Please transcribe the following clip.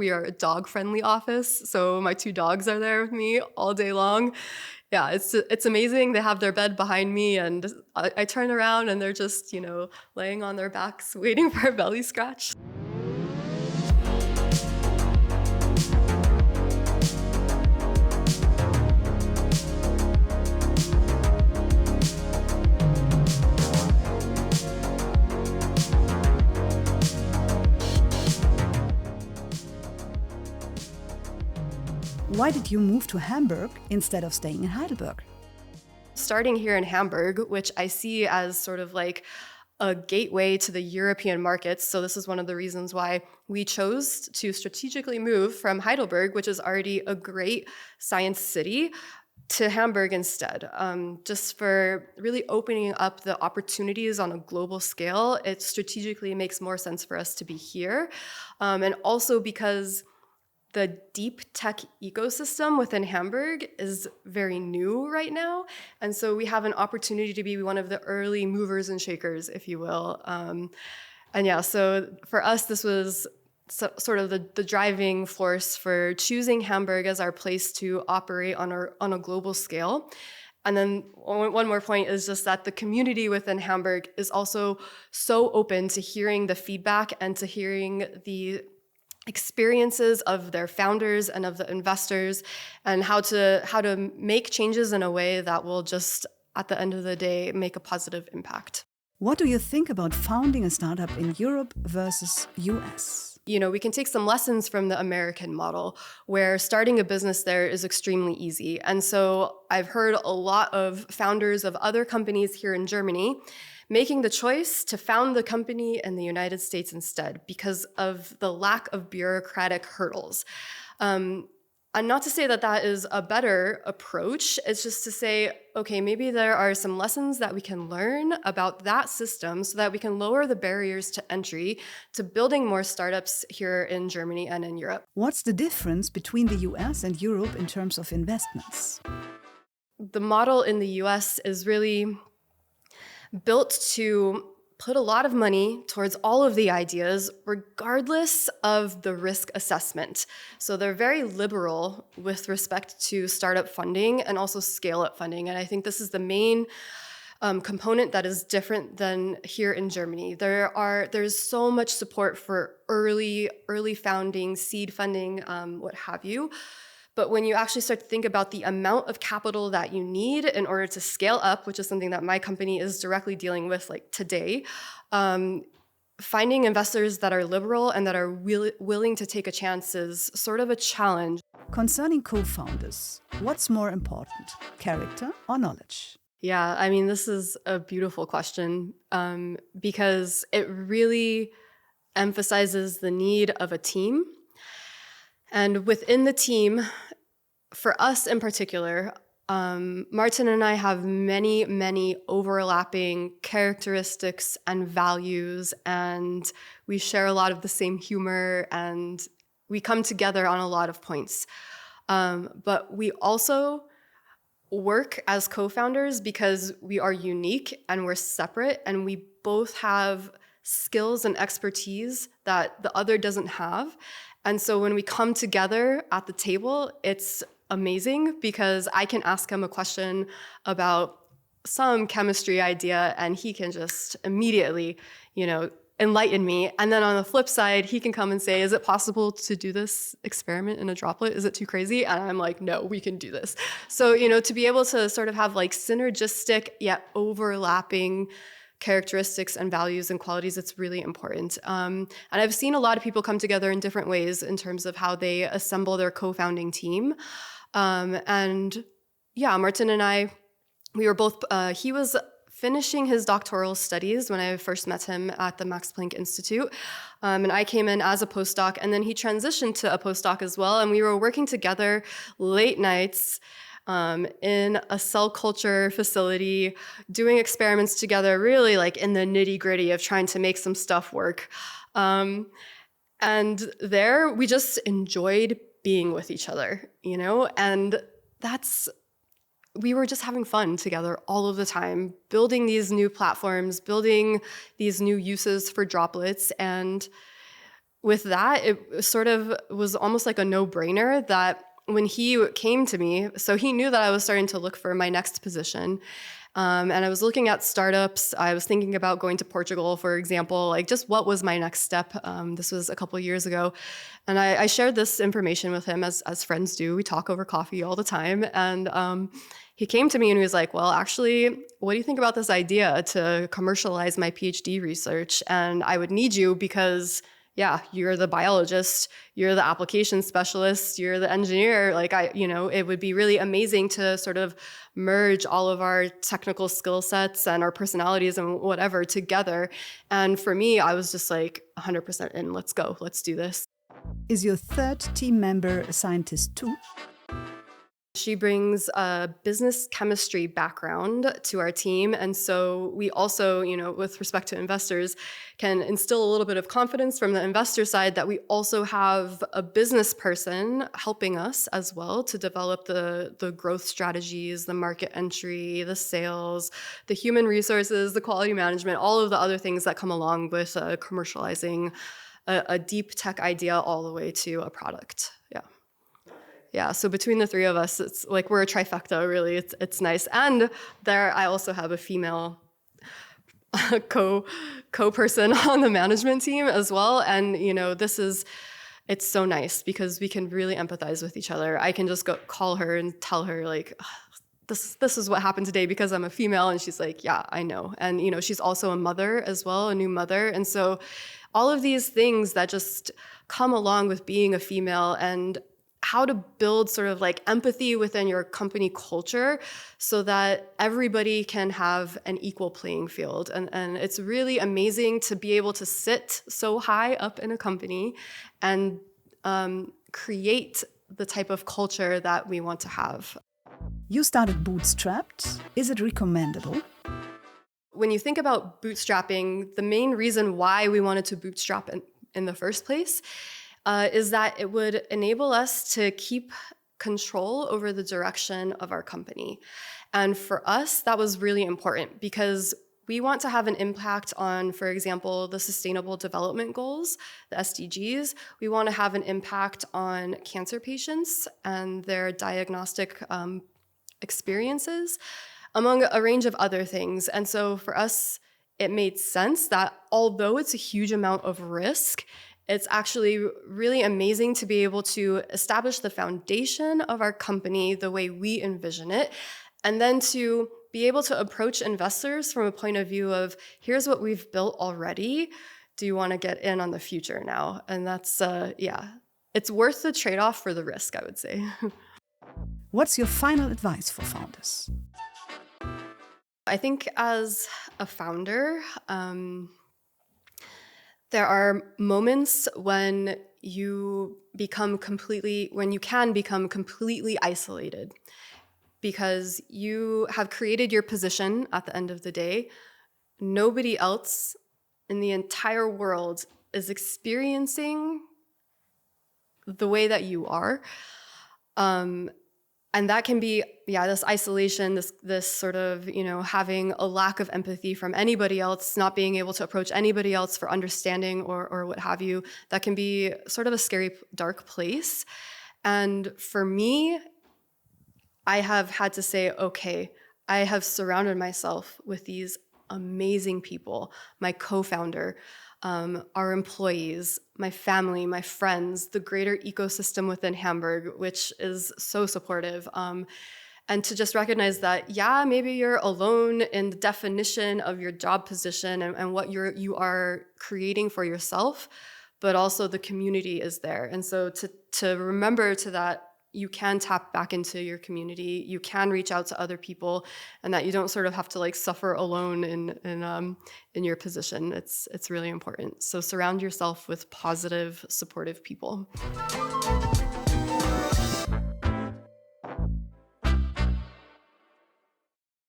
We are a dog-friendly office, so my 2 dogs are there with me all day long. Yeah, it's amazing. They have their bed behind me, and I turn around, and they're just, laying on their backs waiting for a belly scratch. Why did you move to Hamburg instead of staying in Heidelberg? Starting here in Hamburg, which I see as sort of like a gateway to the European markets. So this is one of the reasons why we chose to strategically move from Heidelberg, which is already a great science city, to Hamburg instead, just for really opening up the opportunities on a global scale. It strategically makes more sense for us to be here. And also because the deep tech ecosystem within Hamburg is very new right now. And so we have an opportunity to be one of the early movers and shakers, if you will. So for us, this was sort of the driving force for choosing Hamburg as our place to operate on a global scale. And then one more point is just that the community within Hamburg is also so open to hearing the feedback and to hearing the experiences of their founders and of the investors, and how to make changes in a way that will just, at the end of the day, make a positive impact. What do you think about founding a startup in Europe versus US? We can take some lessons from the American model, where starting a business there is extremely easy. And so I've heard a lot of founders of other companies here in Germany making the choice to found the company in the United States instead because of the lack of bureaucratic hurdles. And not to say that that is a better approach, it's just to say, okay, maybe there are some lessons that we can learn about that system so that we can lower the barriers to entry to building more startups here in Germany and in Europe. What's the difference between the US and Europe in terms of investments? The model in the US is really built to put a lot of money towards all of the ideas, regardless of the risk assessment. So they're very liberal with respect to startup funding and also scale-up funding. And I think this is the main component that is different than here in Germany. There's so much support for early founding, seed funding, what have you. But when you actually start to think about the amount of capital that you need in order to scale up, which is something that my company is directly dealing with like today, finding investors that are liberal and that are willing to take a chance is sort of a challenge. Concerning co-founders, what's more important, character or knowledge? Yeah, I mean, this is a beautiful question because it really emphasizes the need of a team. And within the team, for us in particular, Martin and I have many, many overlapping characteristics and values, and we share a lot of the same humor, and we come together on a lot of points. But we also work as co-founders because we are unique and we're separate, and we both have skills and expertise that the other doesn't have. And so when we come together at the table, it's amazing because I can ask him a question about some chemistry idea and he can just immediately, enlighten me. And then on the flip side, he can come and say, is it possible to do this experiment in a droplet? Is it too crazy? And I'm like, no, we can do this. So, to be able to sort of have like synergistic yet overlapping characteristics and values and qualities, it's really important. And I've seen a lot of people come together in different ways in terms of how they assemble their co-founding team. Martin and I, we were both, he was finishing his doctoral studies when I first met him at the Max Planck Institute. And I came in as a postdoc, and then he transitioned to a postdoc as well. And we were working together late nights in a cell culture facility, doing experiments together, really like in the nitty-gritty of trying to make some stuff work. And there, we just enjoyed being with each other, and we were just having fun together all of the time, building these new platforms, building these new uses for droplets. And with that, it sort of was almost like a no-brainer that when he came to me, so he knew that I was starting to look for my next position. And I was looking at startups. I was thinking about going to Portugal, for example, like just what was my next step. This was a couple of years ago. And I shared this information with him as friends do. We talk over coffee all the time. And he came to me and he was like, well, actually, what do you think about this idea to commercialize my PhD research? And I would need you because yeah, you're the biologist, you're the application specialist, you're the engineer. Like it would be really amazing to sort of merge all of our technical skill sets and our personalities and whatever together. And for me, I was just like 100% in, let's go, let's do this. Is your third team member a scientist too? She brings a business chemistry background to our team. And so we also, with respect to investors, can instill a little bit of confidence from the investor side that we also have a business person helping us as well to develop the growth strategies, the market entry, the sales, the human resources, the quality management, all of the other things that come along with commercializing a deep tech idea all the way to a product. Yeah. Yeah, so between the three of us, it's like we're a trifecta, really. It's nice. And there I also have a female co-person on the management team as well. And, it's so nice because we can really empathize with each other. I can just go call her and tell her, like, this is what happened today because I'm a female. And she's like, yeah, I know. And, she's also a mother as well, a new mother. And so all of these things that just come along with being a female and how to build sort of like empathy within your company culture so that everybody can have an equal playing field. And it's really amazing to be able to sit so high up in a company and create the type of culture that we want to have. You started bootstrapped. Is it recommendable? When you think about bootstrapping, the main reason why we wanted to bootstrap in the first place is that it would enable us to keep control over the direction of our company. And for us, that was really important because we want to have an impact on, for example, the Sustainable Development Goals, the SDGs. We want to have an impact on cancer patients and their diagnostic experiences, among a range of other things. And so for us, it made sense that although it's a huge amount of risk, it's actually really amazing to be able to establish the foundation of our company the way we envision it, and then to be able to approach investors from a point of view of, here's what we've built already. Do you want to get in on the future now? And that's, it's worth the trade-off for the risk, I would say. What's your final advice for founders? I think as a founder, there are moments when you can become completely isolated because you have created your position at the end of the day. Nobody else in the entire world is experiencing the way that you are. And that can be, this isolation, this sort of, having a lack of empathy from anybody else, not being able to approach anybody else for understanding or what have you. That can be sort of a scary, dark place. And for me, I have had to say, okay, I have surrounded myself with these amazing people, my co-founder, our employees, my family, my friends, the greater ecosystem within Hamburg, which is so supportive. And to just recognize that, maybe you're alone in the definition of your job position and what you are creating for yourself, but also the community is there. And so to remember to that, you can tap back into your community, you can reach out to other people, and that you don't sort of have to like suffer alone in your position. It's really important. So surround yourself with positive, supportive people.